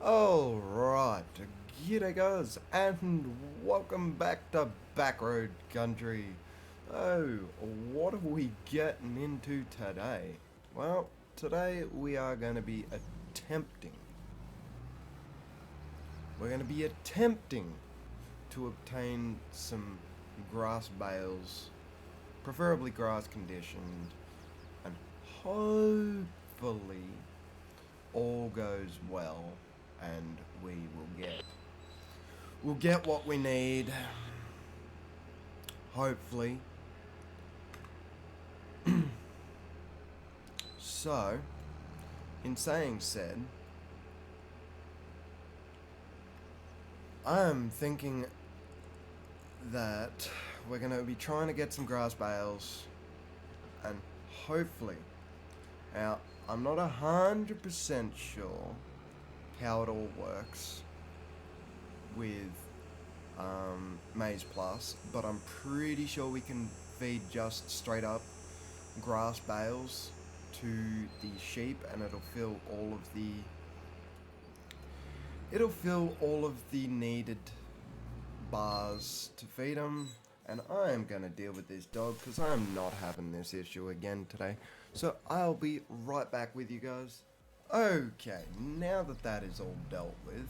Alright, g'day guys, and welcome back to Backroad Country. Oh, what are we getting into today? Well, today we are going to be attempting to obtain some grass bales, preferably grass conditioned, and hopefully all goes well and we'll get what we need, hopefully. So, in saying said, I'm thinking that we're going to be trying to get some grass bales, and hopefully, now I'm not 100% sure how it all works with Maze Plus, but I'm pretty sure we can feed just straight up grass bales to the sheep, and it'll fill all of the needed bars to feed them. And I am gonna deal with this dog because I am not having this issue again today. So I'll be right back with you guys. Okay, now that that is all dealt with,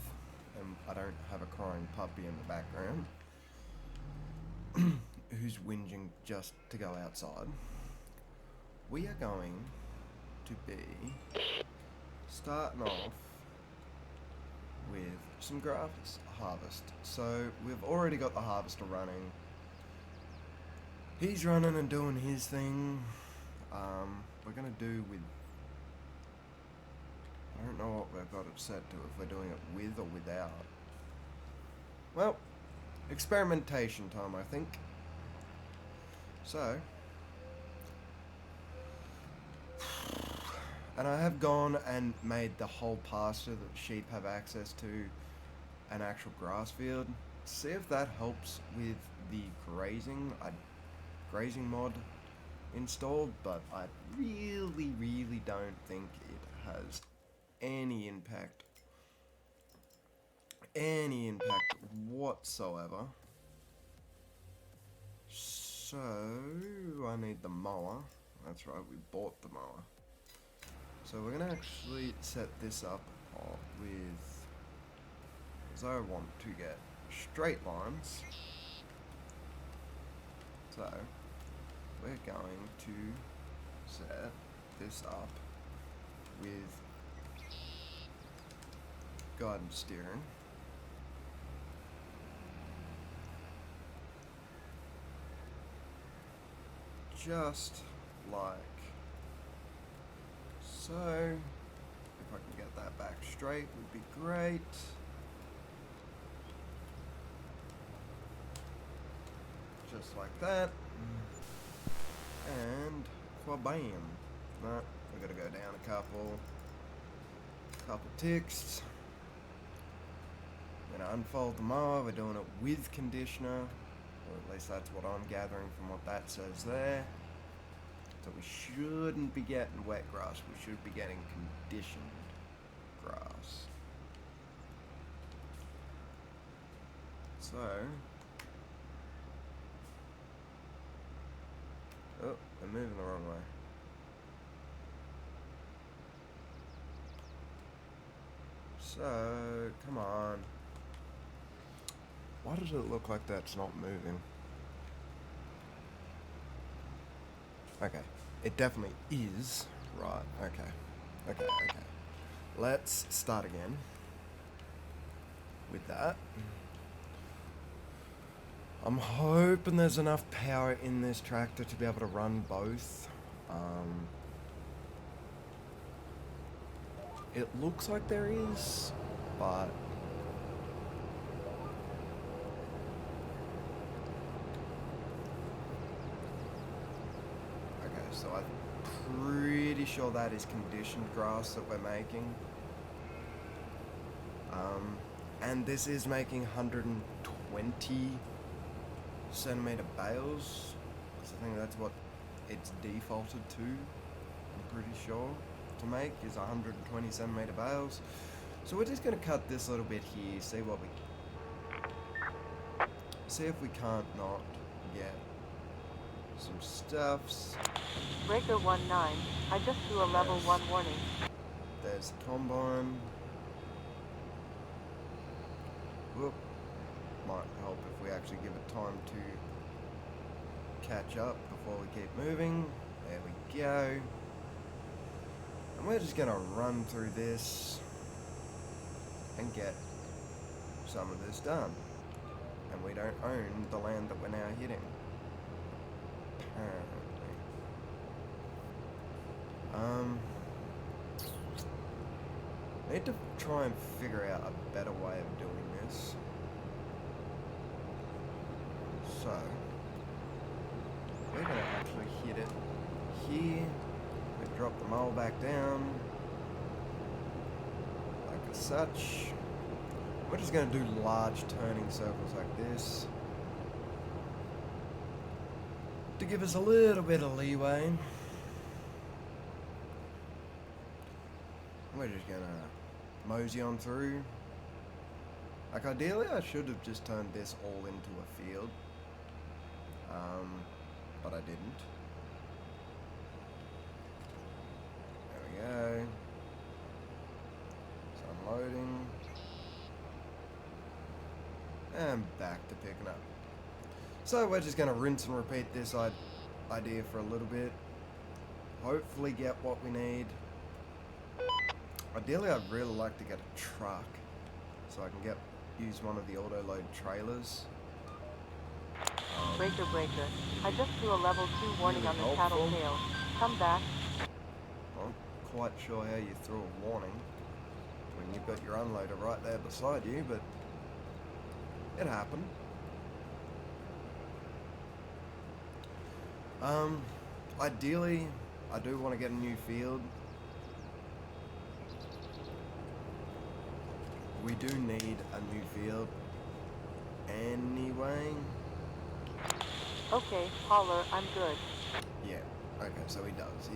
and I don't have a crying puppy in the background who's whinging just to go outside, we are going to be starting off with some grass harvest. So we've already got the harvester running. He's running and doing his thing. We're gonna do with, I don't know what we've got it set to, if we're doing it with or without. Well, experimentation time, I think. So, and I have gone and made the whole pasture that the sheep have access to an actual grass field. See if that helps with the grazing. Grazing mod installed, but I really don't think it has any impact whatsoever. So I need the mower. That's right, we bought the mower. So we're gonna actually set this up with, because I want to get straight lines. So we're going to set this up with guidance steering. Just like so. If I can get that back straight would be great. Just like that. And quabam. No, we gotta go down a couple ticks. I'm gonna unfold the mower. We're doing it with conditioner, or at least that's what I'm gathering from what that says there. So we shouldn't be getting wet grass, we should be getting conditioned grass. So, oh, I'm moving the wrong way. So, come on. Why does it look like that's not moving? Okay, it definitely is. Right, okay. Let's start again with that. I'm hoping there's enough power in this tractor to be able to run both. It looks like there is, but okay, so I'm pretty sure that is conditioned grass that we're making. And this is making 120 centimeter bales, because I think that's what it's defaulted to, I'm pretty sure, to make is 120 centimeter bales. So we're just going to cut this little bit here, see if we can't not get some stuffs. Breaker 19, I just threw a level 1 warning. There's the combine. Whoop. Might help if we actually give it time to catch up before we keep moving. There we go. And we're just going to run through this and get some of this done. And we don't own the land that we're now hitting. Apparently. Need to try and figure out a better way of doing this. So, we're going to actually hit it here. We drop the mole back down, like such. We're just going to do large turning circles like this to give us a little bit of leeway. We're just going to mosey on through. Like ideally I should have just turned this all into a field, but I didn't. There we go. So unloading. And back to picking up. So we're just going to rinse and repeat this idea for a little bit. Hopefully get what we need. Ideally I'd really like to get a truck so I can use one of the auto load trailers. Breaker. I just threw a level 2 warning on the cattle tail. Come back. I'm not quite sure how you threw a warning when you've got your unloader right there beside you, but it happened. Ideally, I do want to get a new field. We do need a new field anyway. Okay, holler, I'm good. Yeah, okay, so he does.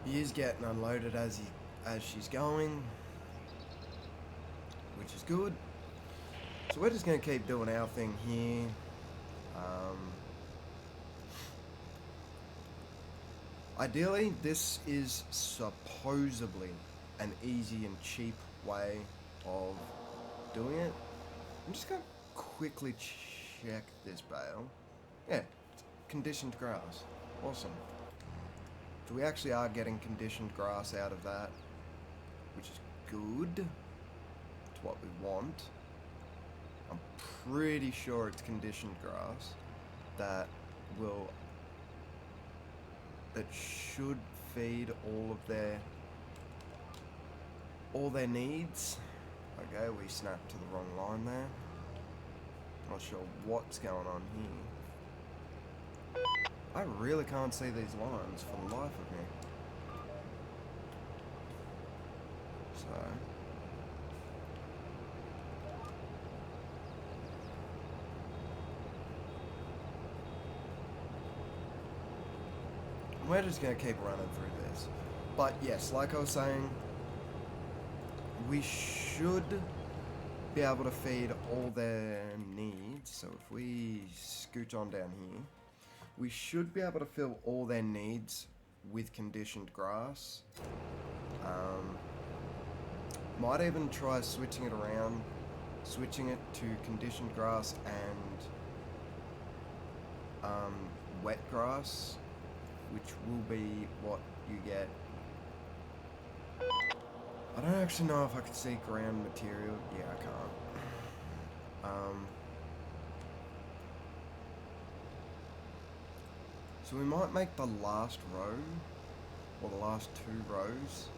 He is getting unloaded as she's going, which is good. So we're just going to keep doing our thing here. Ideally, this is supposedly an easy and cheap way of doing it. I'm just going to quickly check this bale. Yeah, conditioned grass. Awesome. So we actually are getting conditioned grass out of that, which is good. It's what we want. I'm pretty sure it's conditioned grass that should feed all their needs. Okay, we snapped to the wrong line there. Not sure what's going on here. I really can't see these lines for the life of me. So we're just going to keep running through this. But yes, like I was saying, we should be able to feed all their needs. So if we scooch on down here, we should be able to fill all their needs with conditioned grass. Might even try switching it around, switching it to conditioned grass and wet grass, which will be what you get. I don't actually know if I can see ground material. Yeah, I can't. So we might make the last row, or the last 2 rows,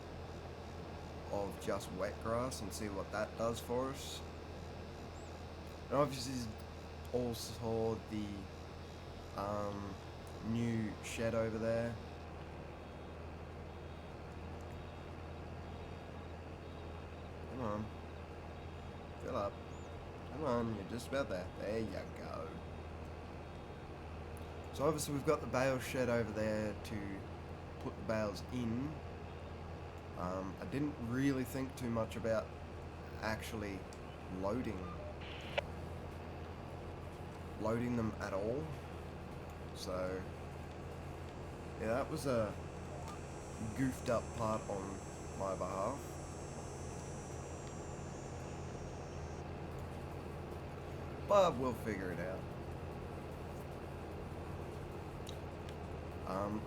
of just wet grass and see what that does for us. And obviously also the new shed over there. Come on. Fill up. Come on, you're just about there. There you go. So obviously we've got the bale shed over there to put the bales in. I didn't really think too much about actually loading them at all. So yeah, that was a goofed up part on my behalf. But we'll figure it out.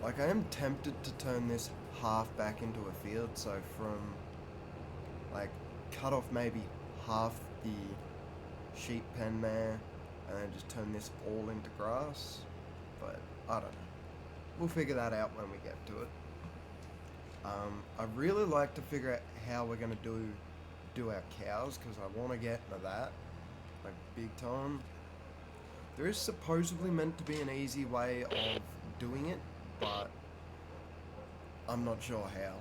Like I am tempted to turn this half back into a field, so from like cut off maybe half the sheep pen there and then just turn this all into grass, but I don't know. We'll figure that out when we get to it. I'd really like to figure out how we're going to do our cows, because I want to get into that like big time. There is supposedly meant to be an easy way of doing it, but I'm not sure how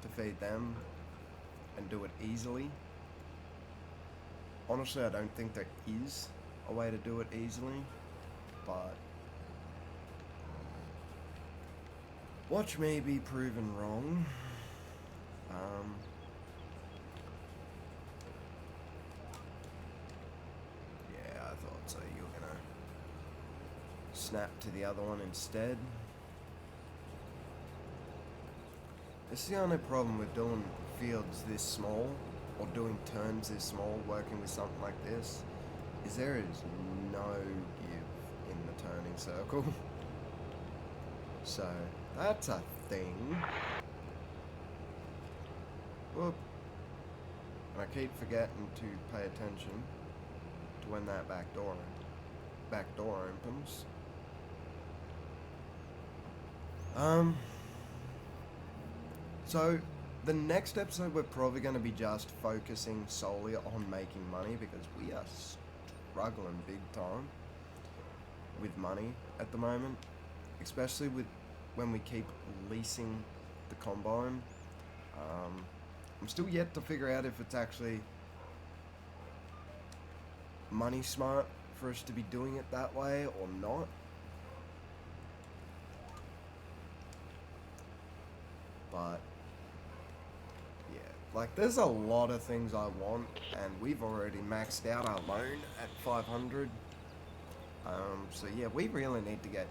to feed them and do it easily. Honestly, I don't think there is a way to do it easily, but watch me be proven wrong. Yeah, I thought so. You were gonna snap to the other one instead. This is the only problem with doing fields this small, or doing turns this small, working with something like this, is there is no give in the turning circle. So, that's a thing. Whoop. And I keep forgetting to pay attention to when that back door opens. So, the next episode we're probably going to be just focusing solely on making money, because we are struggling big time with money at the moment, especially with when we keep leasing the combine. I'm still yet to figure out if it's actually money smart for us to be doing it that way or not. But yeah, like there's a lot of things I want, and we've already maxed out our loan at 500. So yeah, we really need to get.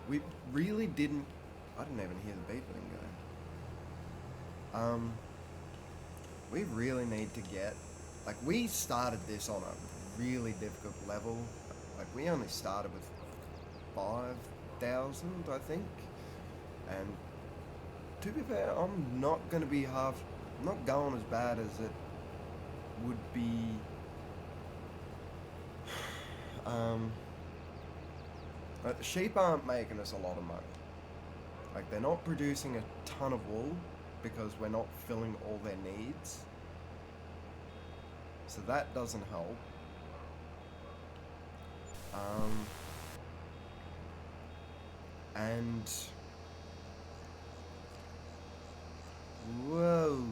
We really didn't. I didn't even hear the beeping go. We really need to get. Like, we started this on a really difficult level. Like, we only started with 5,000, I think. And to be fair, I'm not going to be I'm not going as bad as it would be. Like, the sheep aren't making us a lot of money. Like, they're not producing a ton of wool because we're not filling all their needs. So that doesn't help. And whoa,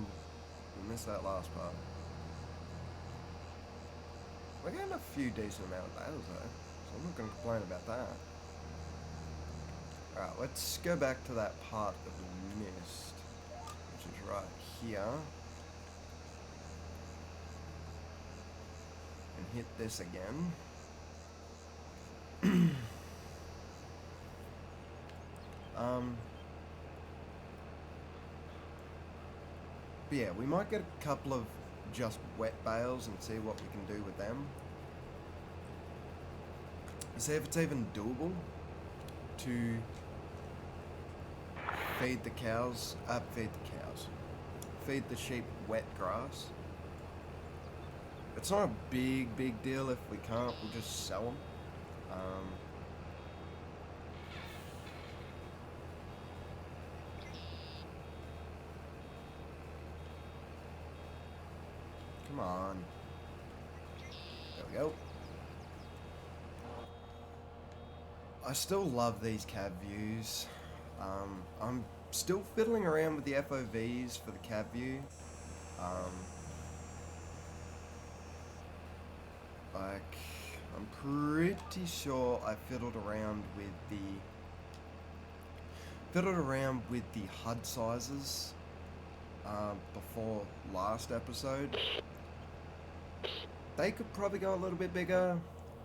we missed that last part. We're getting a few decent amount of bales though, so I'm not going to complain about that. Alright, let's go back to that part that we missed, which is right here. And hit this again. But yeah, we might get a couple of just wet bales and see what we can do with them. See if it's even doable to feed the sheep wet grass. It's not a big deal if we can't, we'll just sell them. Come on. There we go. I still love these cab views. I'm still fiddling around with the FOVs for the cab view. Like, I'm pretty sure I fiddled around with the HUD sizes before last episode. They could probably go a little bit bigger.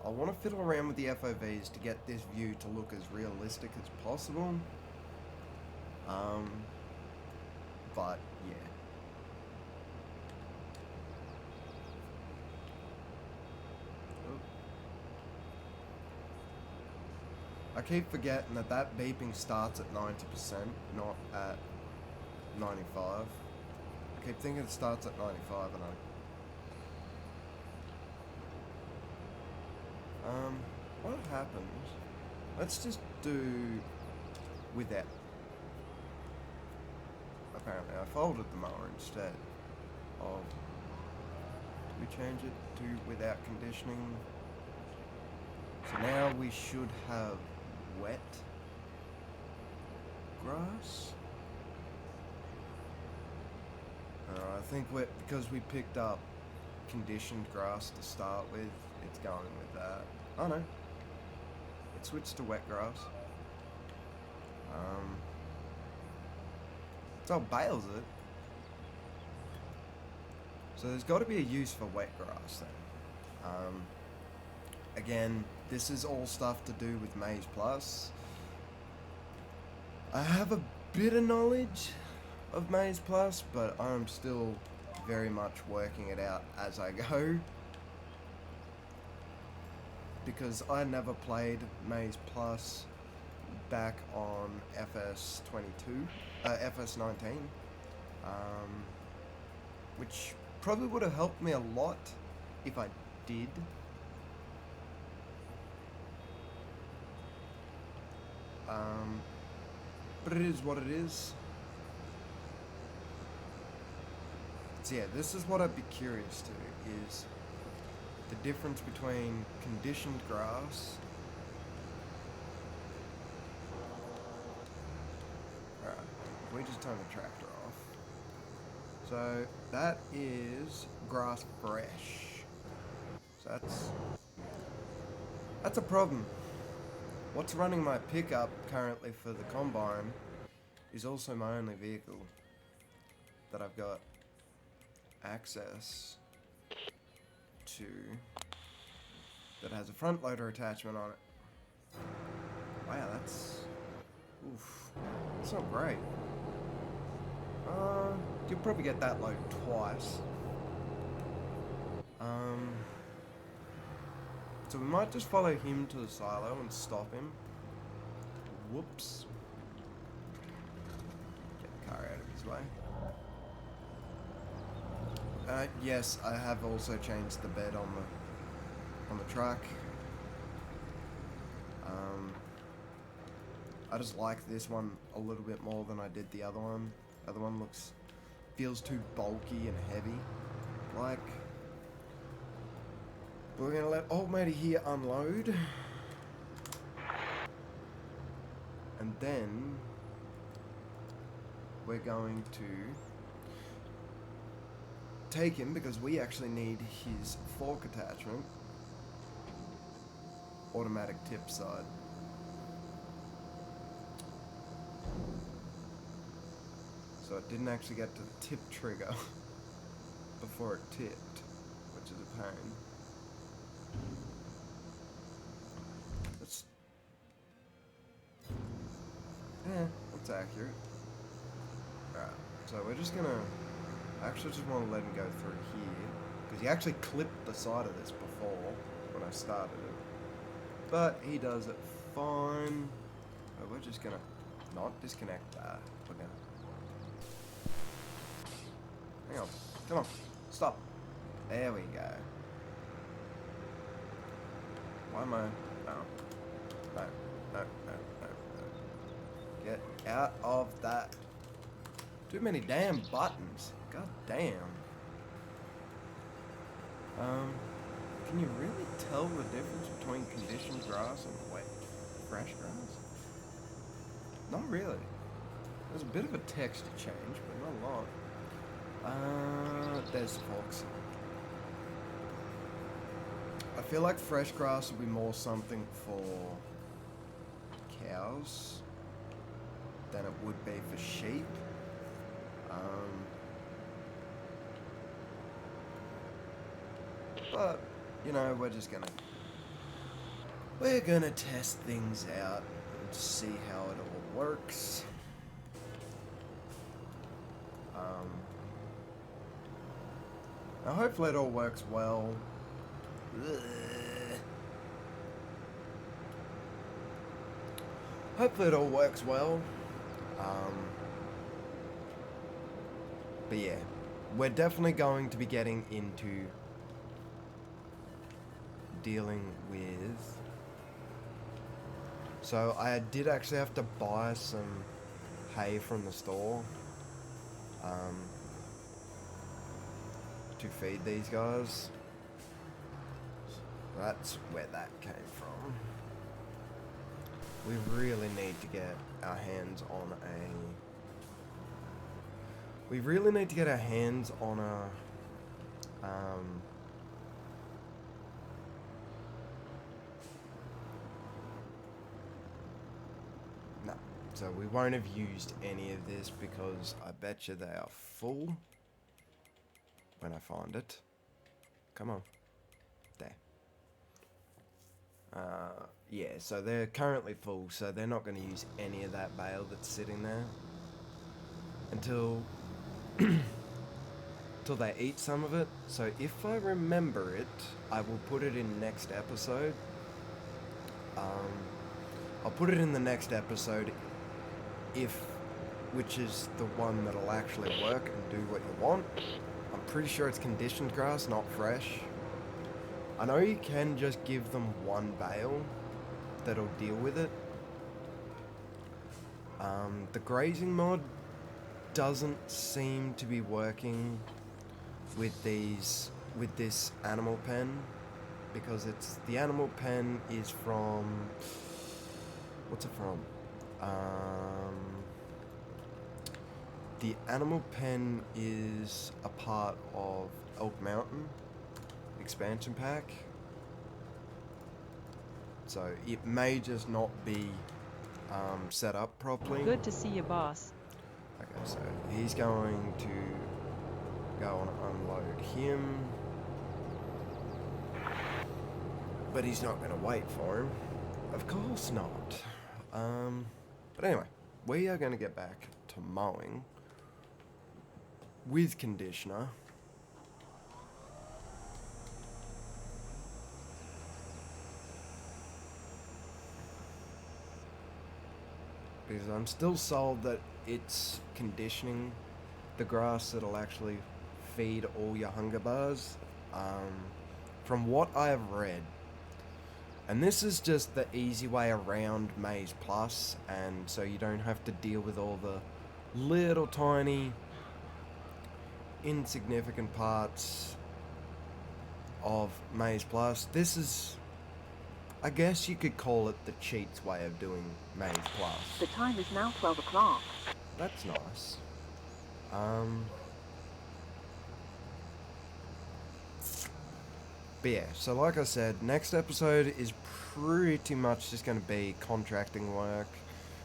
I want to fiddle around with the FOVs to get this view to look as realistic as possible. But yeah. I keep forgetting that beeping starts at 90%, not at 95. I keep thinking it starts at 95 and what happens? Let's just do without. Apparently I folded the mower instead of, do we change it to without conditioning? So now we should have wet grass. I think because we picked up conditioned grass to start with, it's going with that. Oh no, it switched to wet grass. So it bales it. So there's got to be a use for wet grass then. Again, this is all stuff to do with Maze Plus. I have a bit of knowledge of Maze Plus, but I'm still very much working it out as I go. Because I never played Maze Plus back on FS19, which probably would have helped me a lot if I did. But it is what it is. So yeah, this is what I'd be curious to, is the difference between conditioned grass. Alright, we just turn the tractor off. So that is grass fresh. So that's a problem. What's running my pickup currently for the combine is also my only vehicle that I've got access to that has a front loader attachment on it. Wow, that's not great. You'll probably get that load twice. So we might just follow him to the silo and stop him. Whoops. Get the car out of his way. Yes, I have also changed the bed on the truck. I just like this one a little bit more than I did the other one. The other one feels too bulky and heavy. Like, we're gonna let old matey here unload, and then we're going to take him, because we actually need his fork attachment, automatic tip side. So it didn't actually get to the tip trigger before it tipped, which is a pain. That's accurate. Alright, so we're just gonna... I actually just want to let him go through here, because he actually clipped the side of this before, when I started it. But he does it fine. So we're just gonna not disconnect that. We're gonna... Hang on. Come on. Stop. There we go. Why am I... No. No. Get out of that. Too many damn buttons. God damn. Can you really tell the difference between conditioned grass and wet, fresh grass? Not really. There's a bit of a texture change, but not a lot. There's the forks. I feel like fresh grass would be more something for cows than it would be for sheep. But, you know, we're gonna test things out and see how it all works. Now hopefully it all works well. Ugh. Hopefully it all works well. But yeah, we're definitely going to be getting into dealing with... So I did actually have to buy some hay from the store to feed these guys. So that's where that came from. We really need to get our hands on no. So we won't have used any of this because I bet you they are full when I find it. Come on. There. Yeah, so they're currently full, so they're not going to use any of that bale that's sitting there until till they eat some of it. So if I remember it, I will put it in next episode. I'll put it in the next episode, which is the one that'll actually work and do what you want. I'm pretty sure it's conditioned grass, not fresh. I know you can just give them one bale that'll deal with it. The grazing mod doesn't seem to be working with this animal pen, because the animal pen is from, what's it from? The animal pen is a part of Elk Mountain expansion pack, so it may just not be set up properly. Good to see you, boss. Okay, so he's going to go and unload him, but he's not going to wait for him. Of course not. But anyway, we are going to get back to mowing with conditioner. Because I'm still sold that it's conditioning the grass that'll actually feed all your hunger bars. From what I have read, and this is just the easy way around Maze Plus, and so you don't have to deal with all the little tiny insignificant parts of Maze Plus. This is, I guess you could call it the cheats way of doing Maze Plus. The time is now 12 o'clock. That's nice. But yeah, so like I said, next episode is pretty much just going to be contracting work,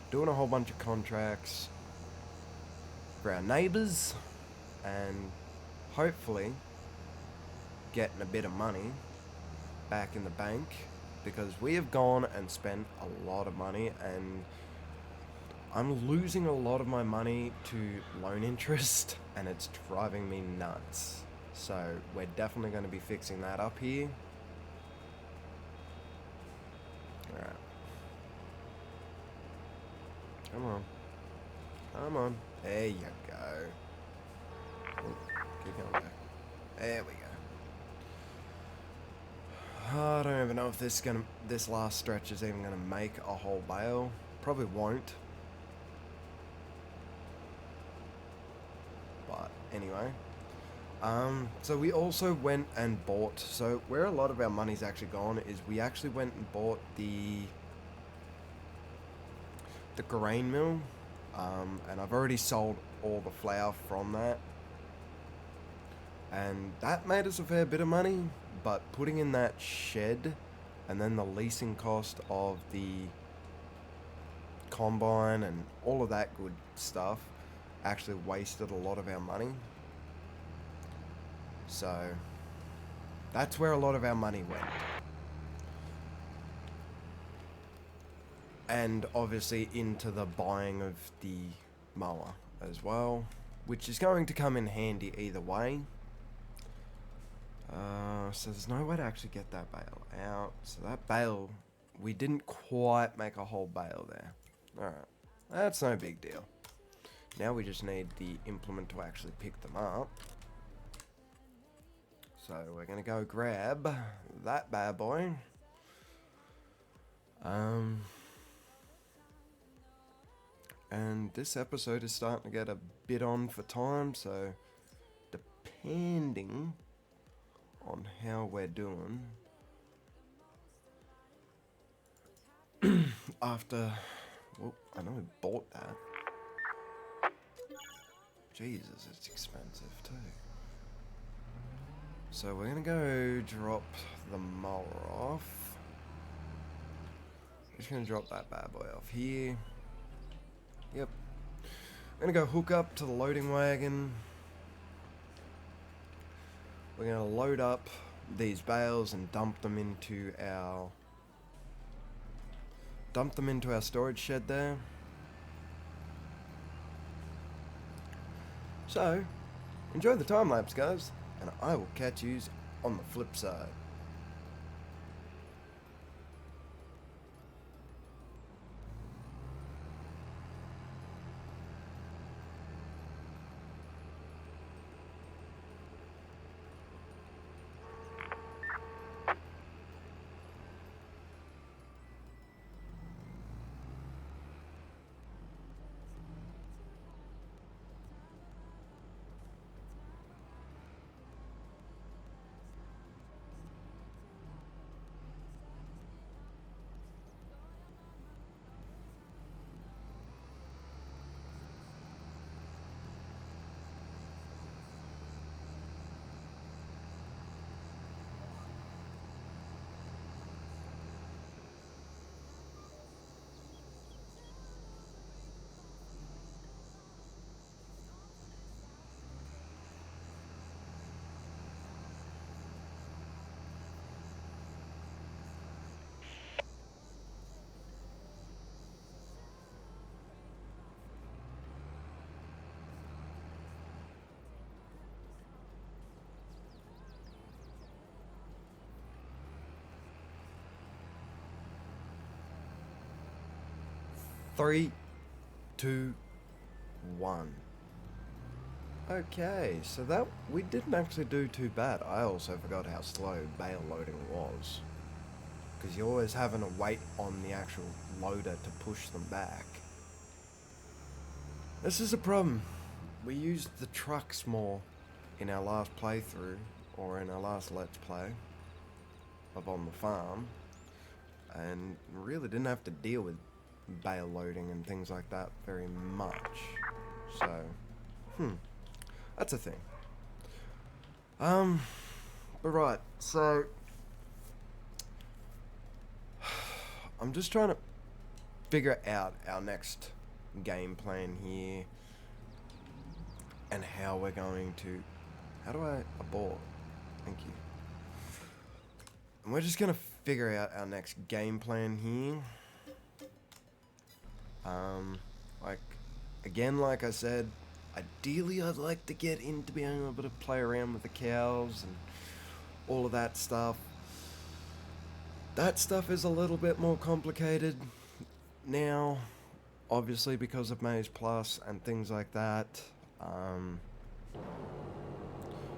doing a whole bunch of contracts for our neighbours, and hopefully getting a bit of money back in the bank, because we have gone and spent a lot of money, and I'm losing a lot of my money to loan interest, and it's driving me nuts. So we're definitely going to be fixing that up here. Alright. Come on. Come on. There you go. Oh, keep going back. There we go. I don't even know if this last stretch is even gonna make a whole bale. Probably won't. But anyway. So we also went and bought, so where a lot of our money's actually gone is we actually went and bought the grain mill, and I've already sold all the flour from that, and that made us a fair bit of money. but putting in that shed and then the leasing cost of the combine and all of that good stuff actually wasted a lot of our money. So that's where a lot of our money went. And obviously into the buying of the mower as well, which is going to come in handy either way. So there's no way to actually get that bale out. So that bale, we didn't quite make a whole bale there. Alright, that's no big deal. Now we just need the implement to actually pick them up. So we're going to go grab that bad boy. And this episode is starting to get a bit on for time, so depending on how we're doing after, well, I know we bought that. Jesus, it's expensive too. So we're gonna go drop the mower off. Just gonna drop that bad boy off here. Yep. We're gonna go hook up to the loading wagon. We're gonna load up these bales and dump them into our storage shed there. So, enjoy the time lapse, guys, and I will catch yous on the flip side. Three, 2, 1. Okay, so that we didn't actually do too bad. I also forgot how slow bale loading was, because you're always having to wait on the actual loader to push them back. This is a problem. We used the trucks more in our last playthrough, or in our last Let's Play of On the Farm, and really didn't have to deal with bale loading and things like that very much. So, that's a thing. But right, so I'm just trying to figure out our next game plan here and how we're going to... How do I abort? Thank you. And we're just gonna figure out our next game plan here. Like I said, ideally I'd like to get into being able to play around with the cows and all of that stuff. That stuff is a little bit more complicated now, obviously because of Maze Plus and things like that.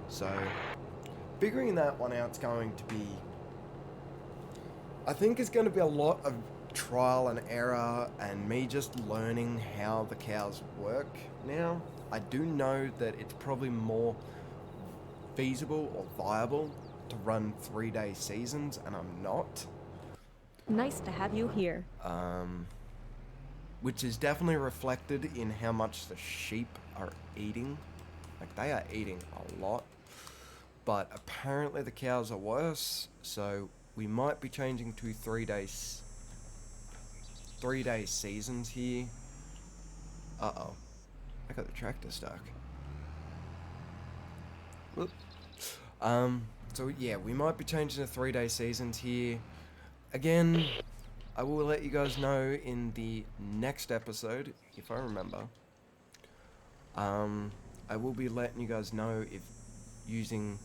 So, figuring that one out's going to be... I think it's going to be a lot of trial and error and me just learning how the cows work now. I do know that it's probably more feasible or viable to run 3-day seasons, and I'm not. Nice to have you here. Which is definitely reflected in how much the sheep are eating. Like, they are eating a lot. but apparently the cows are worse, so we might be changing to 3 day seasons here. Uh-oh. I got the tractor stuck. Whoop. So yeah, we might be changing to 3 day seasons here. Again, I will let you guys know in the next episode, if I remember. I will be letting you guys know if using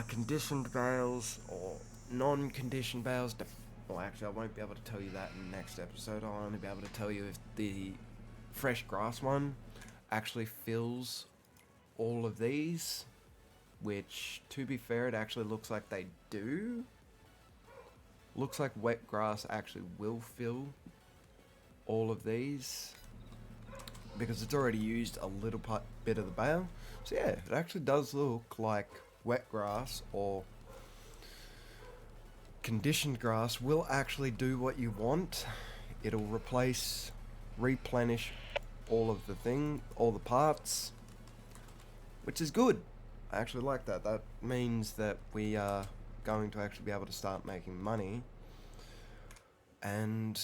conditioned bales or non-conditioned bales. Well, actually, I won't be able to tell you that in the next episode. I'll only be able to tell you if the fresh grass one actually fills all of these, which, to be fair, it actually looks like they do. Looks like wet grass actually will fill all of these, because it's already used a little bit of the bale. So yeah, it actually does look like wet grass or conditioned grass will actually do what you want. It'll replenish all the parts, which is good. I actually like that. That means that we are going to actually be able to start making money. And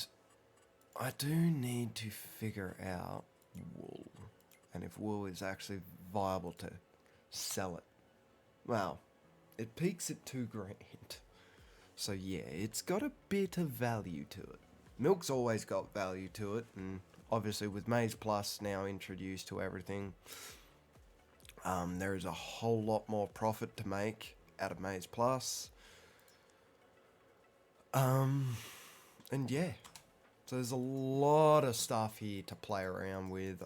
I do need to figure out wool, and if wool is actually viable to sell it. Well, it peaks at $2 grand. So yeah, it's got a bit of value to it. Milk's always got value to it, and obviously with Maze Plus now introduced to everything, there is a whole lot more profit to make out of Maze Plus. And yeah, so there's a lot of stuff here to play around with,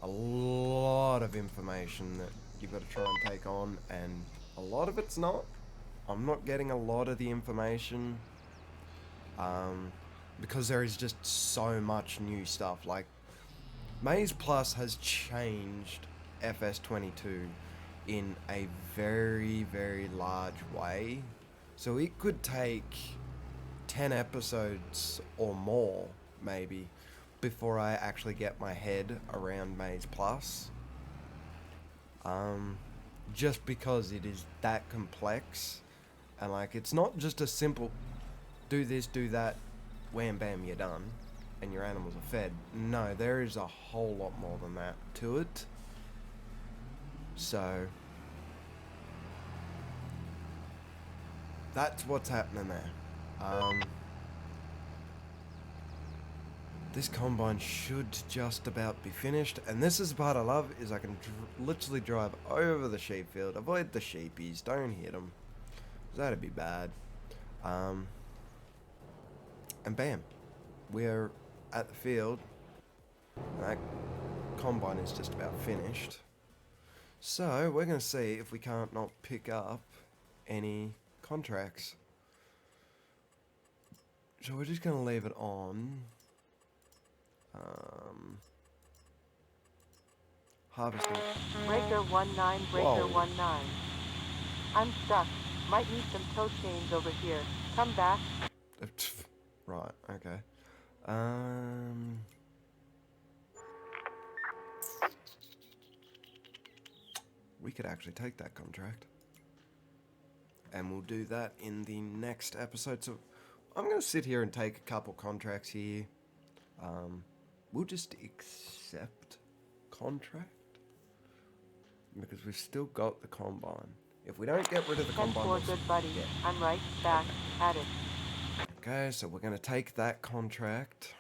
a lot of information that you've got to try and take on, and a lot of it's not. I'm not getting a lot of the information, because there is just so much new stuff. Like, Maze Plus has changed FS22 in a very, very large way. So it could take 10 episodes or more, maybe, before I actually get my head around Maze Plus. Just because it is that complex, and like, it's not just a simple do this, do that, wham bam, you're done, and your animals are fed. No, there is a whole lot more than that to it. So that's what's happening there. This combine should just about be finished, and this is the part I love, is I can literally drive over the sheep field, avoid the sheepies, don't hit them, that'd be bad, and bam, we're at the field, and that combine is just about finished. So we're going to see if we can't not pick up any contracts. So we're just going to leave it on. Harvesting. Breaker 19, Breaker Whoa. 19. I'm stuck. Might need some tow chains over here. Come back. Right, okay. We could actually take that contract. And we'll do that in the next episode. So I'm going to sit here and take a couple contracts here. We'll just accept contract, because we've still got the combine. If we don't get rid of the 10-4, combine... good buddy. Yeah. I'm right back at it. Okay, so we're going to take that contract.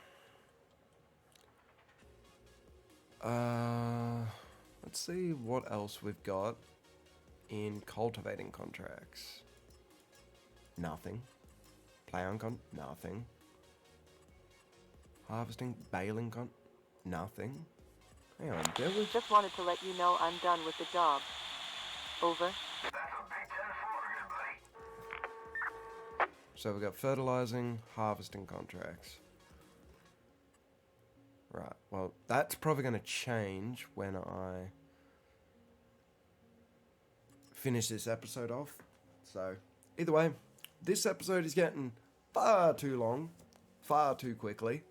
Let's see what else we've got in cultivating contracts. Nothing. Plowing nothing. Harvesting, baling nothing. Hang on, do we? Just wanted to let you know I'm done with the job. Over. So we've got fertilizing, harvesting contracts. Right, well, that's probably going to change when I finish this episode off. So, either way, this episode is getting far too long, far too quickly.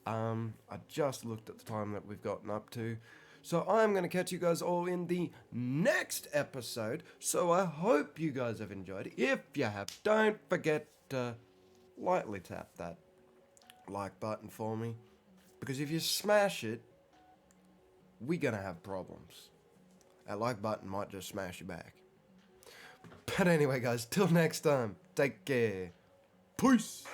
I just looked at the time that we've gotten up to. So I'm going to catch you guys all in the next episode. So I hope you guys have enjoyed. If you have, don't forget to lightly tap that like button for me. Because if you smash it, we're going to have problems. That like button might just smash you back. But anyway, guys, till next time, take care. Peace.